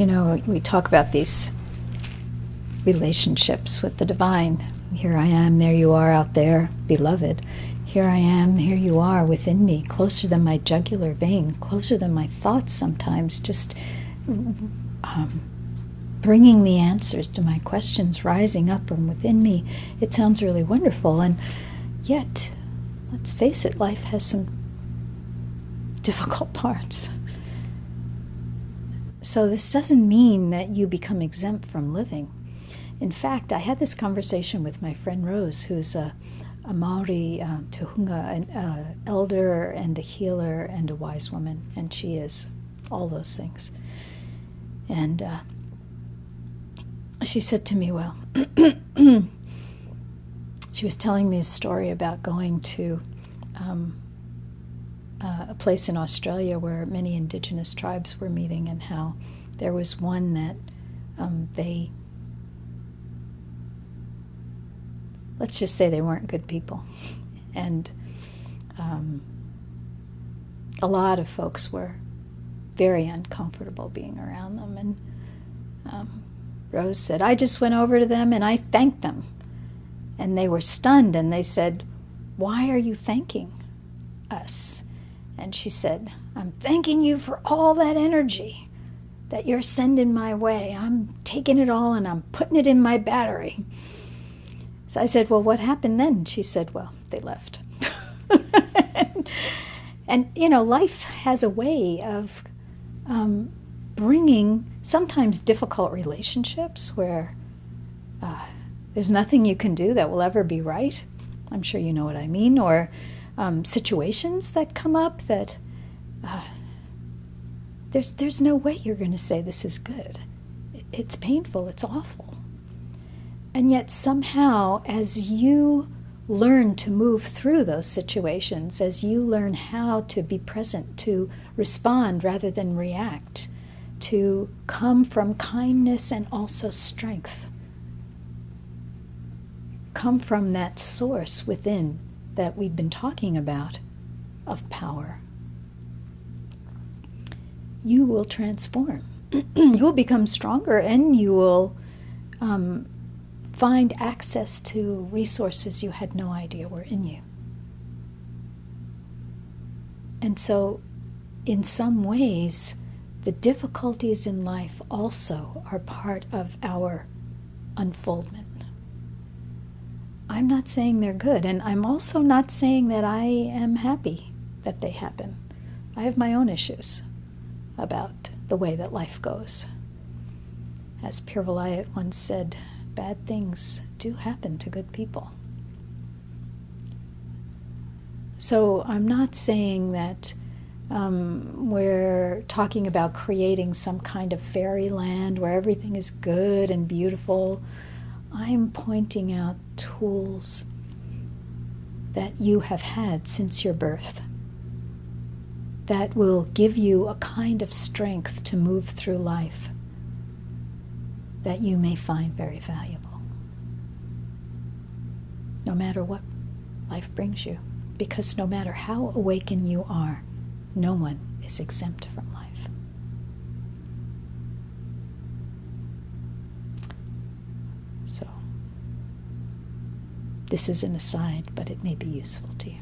we talk about these relationships with the divine. Here I am, there you are out there, beloved. Here I am, here you are within me, closer than my jugular vein, closer than my thoughts sometimes, just bringing the answers to my questions, rising up from within me. It sounds really wonderful, and yet, let's face it, life has some difficult parts. So this doesn't mean that you become exempt from living. In fact, I had this conversation with my friend Rose, who's a Maori Tuhunga, an elder and a healer and a wise woman, and she is all those things. And she said to me, well, she was telling me a story about going to a place in Australia where many indigenous tribes were meeting, and how there was one that let's just say they weren't good people. And a lot of folks were very uncomfortable being around them. And Rose said, I just went over to them and I thanked them. And they were stunned, and they said, why are you thanking us? And she said, I'm thanking you for all that energy that you're sending my way. I'm taking it all and I'm putting it in my battery. So I said, well, what happened then? She said, well, they left. And life has a way of bringing sometimes difficult relationships where there's nothing you can do that will ever be right. I'm sure you know what I mean. Or situations that come up that there's no way you're going to say this is good. It's painful. It's awful. And yet somehow, as you learn to move through those situations, as you learn how to be present, to respond rather than react, to come from kindness and also strength, come from that source within that we've been talking about of power, you will transform. You will become stronger, and you will find access to resources you had no idea were in you. And so, in some ways, the difficulties in life also are part of our unfoldment. I'm not saying they're good, and I'm also not saying that I am happy that they happen. I have my own issues about the way that life goes. As Pir Vilayat once said, bad things do happen to good people. So I'm not saying that we're talking about creating some kind of fairyland where everything is good and beautiful. I'm pointing out tools that you have had since your birth that will give you a kind of strength to move through life that you may find very valuable, no matter what life brings you. Because no matter how awakened you are, no one is exempt from life. So, this is an aside, but it may be useful to you.